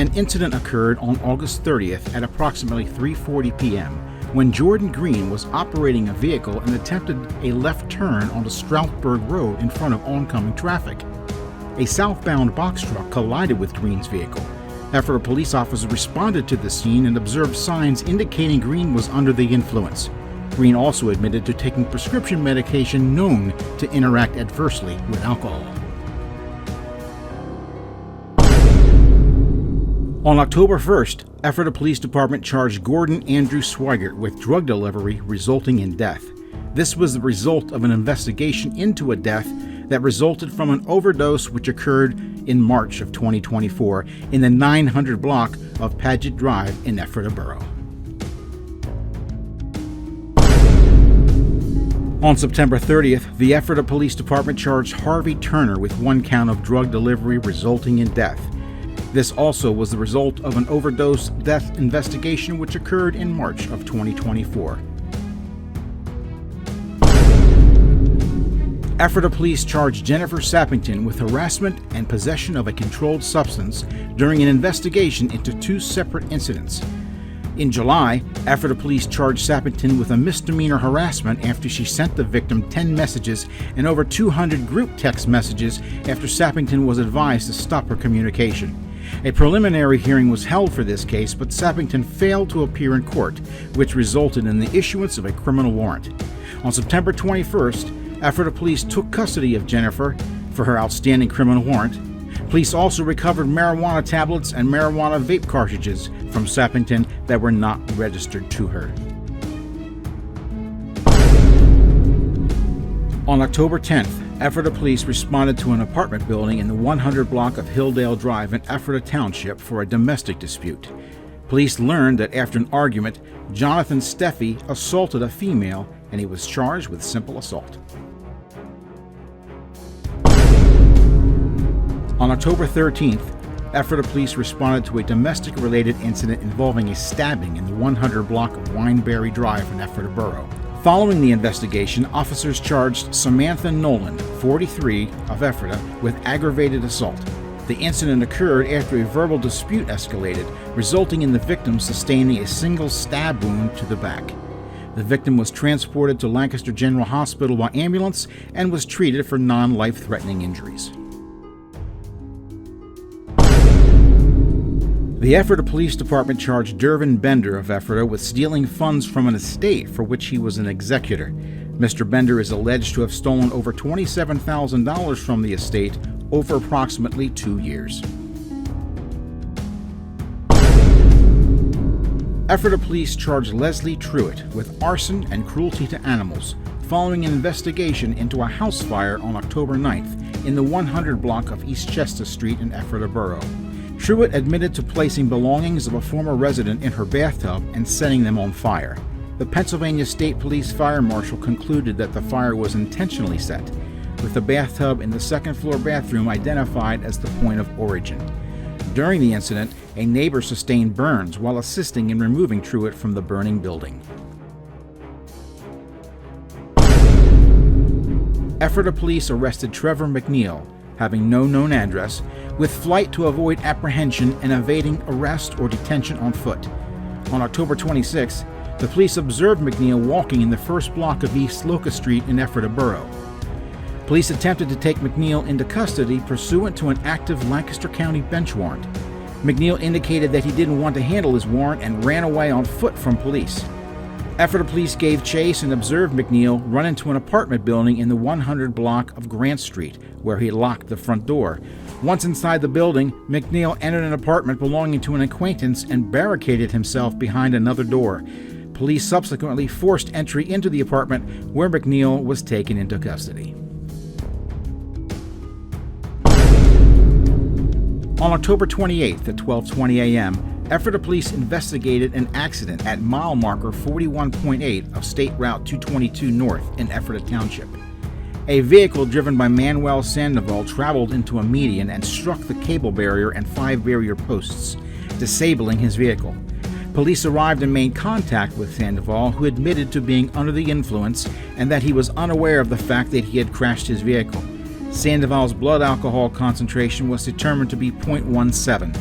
An incident occurred on August 30th at approximately 3:40 p.m. when Jordan Green was operating a vehicle and attempted a left turn onto Strouthburg Road in front of oncoming traffic. A southbound box truck collided with Green's vehicle. Ephrata police officers responded to the scene and observed signs indicating Green was under the influence. Green also admitted to taking prescription medication known to interact adversely with alcohol. On October 1st, Ephrata Police Department charged Gordon Andrew Swigert with drug delivery resulting in death. This was the result of an investigation into a death that resulted from an overdose which occurred in March of 2024 in the 900 block of Paget Drive in Ephrata Borough. On September 30th, the Ephrata Police Department charged Harvey Turner with 1 count of drug delivery resulting in death. This also was the result of an overdose death investigation which occurred in March of 2024. Ephrata police charged Jennifer Sappington with harassment and possession of a controlled substance during an investigation into 2 separate incidents. In July, Ephrata police charged Sappington with a misdemeanor harassment after she sent the victim 10 messages and over 200 group text messages after Sappington was advised to stop her communication. A preliminary hearing was held for this case, but Sappington failed to appear in court, which resulted in the issuance of a criminal warrant. On September 21st, Ephrata police took custody of Jennifer for her outstanding criminal warrant. Police also recovered marijuana tablets and marijuana vape cartridges from Sappington that were not registered to her. On October 10th, Ephrata police responded to an apartment building in the 100 block of Hilldale Drive in Ephrata Township for a domestic dispute. Police learned that after an argument, Jonathan Steffi assaulted a female and he was charged with simple assault. On October 13th, Ephrata police responded to a domestic-related incident involving a stabbing in the 100 block of Wineberry Drive in Ephrata Borough. Following the investigation, officers charged Samantha Nolan, 43, of Ephrata, with aggravated assault. The incident occurred after a verbal dispute escalated, resulting in the victim sustaining a single stab wound to the back. The victim was transported to Lancaster General Hospital by ambulance and was treated for non-life-threatening injuries. The Ephrata Police Department charged Dervin Bender of Ephrata with stealing funds from an estate for which he was an executor. Mr. Bender is alleged to have stolen over $27,000 from the estate over approximately 2 years. Ephrata police charged Leslie Truitt with arson and cruelty to animals following an investigation into a house fire on October 9th in the 100 block of East Chester Street in Ephrata Borough. Truitt admitted to placing belongings of a former resident in her bathtub and setting them on fire. The Pennsylvania State Police Fire Marshal concluded that the fire was intentionally set, with the bathtub in the second-floor bathroom identified as the point of origin. During the incident, a neighbor sustained burns while assisting in removing Truitt from the burning building. Ephrata police arrested Trevor McNeil, having no known address, with flight to avoid apprehension and evading arrest or detention on foot. On October 26, the police observed McNeil walking in the first block of East Locust Street in Ephrata Borough. Police attempted to take McNeil into custody pursuant to an active Lancaster County bench warrant. McNeil indicated that he didn't want to handle his warrant and ran away on foot from police. Ephrata police gave chase and observed McNeil run into an apartment building in the 100 block of Grant Street, where he locked the front door. Once inside the building, McNeil entered an apartment belonging to an acquaintance and barricaded himself behind another door. Police subsequently forced entry into the apartment, where McNeil was taken into custody. On October 28th at 12:20 a.m., Ephrata police investigated an accident at mile marker 41.8 of State Route 222 North in Ephrata Township. A vehicle driven by Manuel Sandoval traveled into a median and struck the cable barrier and 5 barrier posts, disabling his vehicle. Police arrived and made contact with Sandoval, who admitted to being under the influence and that he was unaware of the fact that he had crashed his vehicle. Sandoval's blood alcohol concentration was determined to be 0.17.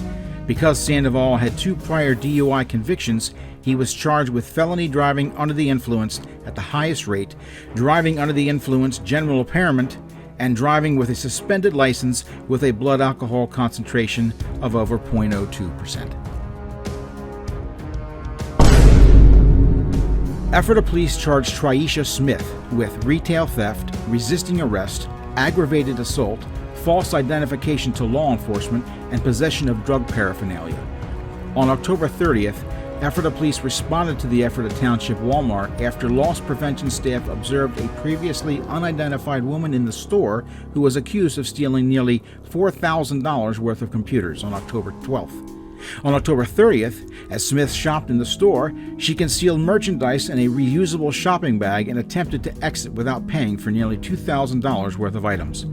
Because Sandoval had 2 prior DUI convictions, he was charged with felony driving under the influence at the highest rate, driving under the influence, general impairment, and driving with a suspended license with a blood alcohol concentration of over 0.02%. Ephrata police charged Triesha Smith with retail theft, resisting arrest, aggravated assault, false identification to law enforcement, and possession of drug paraphernalia. On October 30th, Ephrata police responded to the Ephrata Township Walmart after loss prevention staff observed a previously unidentified woman in the store who was accused of stealing nearly $4,000 worth of computers on October 12th. On October 30th, as Smith shopped in the store, she concealed merchandise in a reusable shopping bag and attempted to exit without paying for nearly $2,000 worth of items.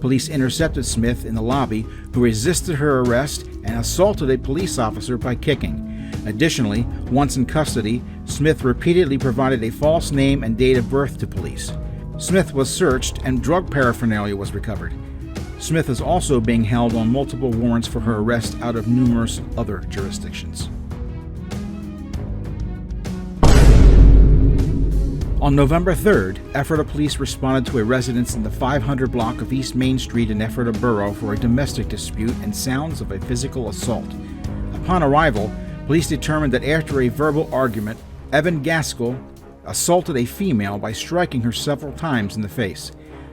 Police intercepted Smith in the lobby, who resisted her arrest and assaulted a police officer by kicking. Additionally, once in custody, Smith repeatedly provided a false name and date of birth to police. Smith was searched and drug paraphernalia was recovered. Smith is also being held on multiple warrants for her arrest out of numerous other jurisdictions. On November 3rd, Ephrata police responded to a residence in the 500 block of East Main Street in Ephrata Borough for a domestic dispute and sounds of a physical assault. Upon arrival, police determined that after a verbal argument, Evan Gaskell assaulted a female by striking her several times in the face.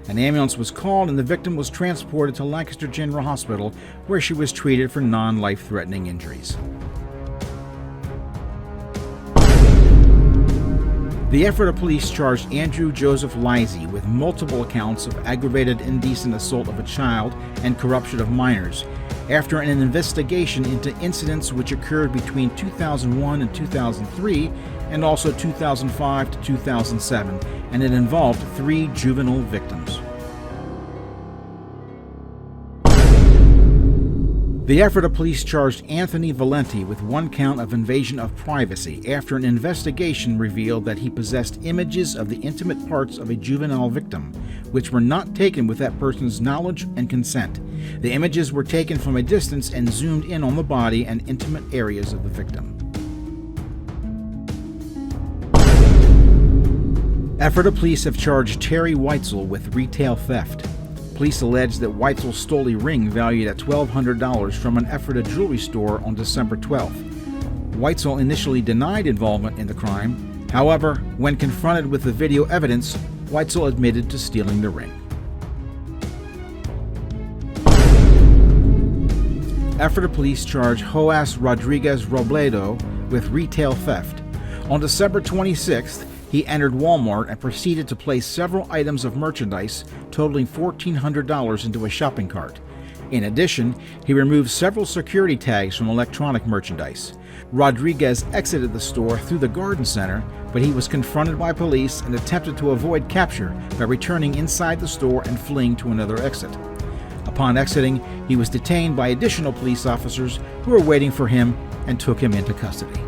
An ambulance was called and the victim was transported to Lancaster General Hospital, where she was treated for non-life-threatening injuries. The Ephrata police charged Andrew Joseph Lisey with multiple accounts of aggravated indecent assault of a child and corruption of minors after an investigation into incidents which occurred between 2001 and 2003 and also 2005 to 2007, and it involved 3 juvenile victims. The Ephrata police charged Anthony Valenti with 1 count of invasion of privacy after an investigation revealed that he possessed images of the intimate parts of a juvenile victim, which were not taken with that person's knowledge and consent. The images were taken from a distance and zoomed in on the body and intimate areas of the victim. Ephrata police have charged Terry Weitzel with retail theft. Police allege that Weitzel stole a ring valued at $1,200 from an Ephrata jewelry store on December 12th. Weitzel initially denied involvement in the crime. However, when confronted with the video evidence, Weitzel admitted to stealing the ring. Ephrata police charged Joas Rodriguez Robledo with retail theft. On December 26th, he entered Walmart and proceeded to place several items of merchandise totaling $1,400 into a shopping cart. In addition, he removed several security tags from electronic merchandise. Rodriguez exited the store through the garden center, but he was confronted by police and attempted to avoid capture by returning inside the store and fleeing to another exit. Upon exiting, he was detained by additional police officers who were waiting for him and took him into custody.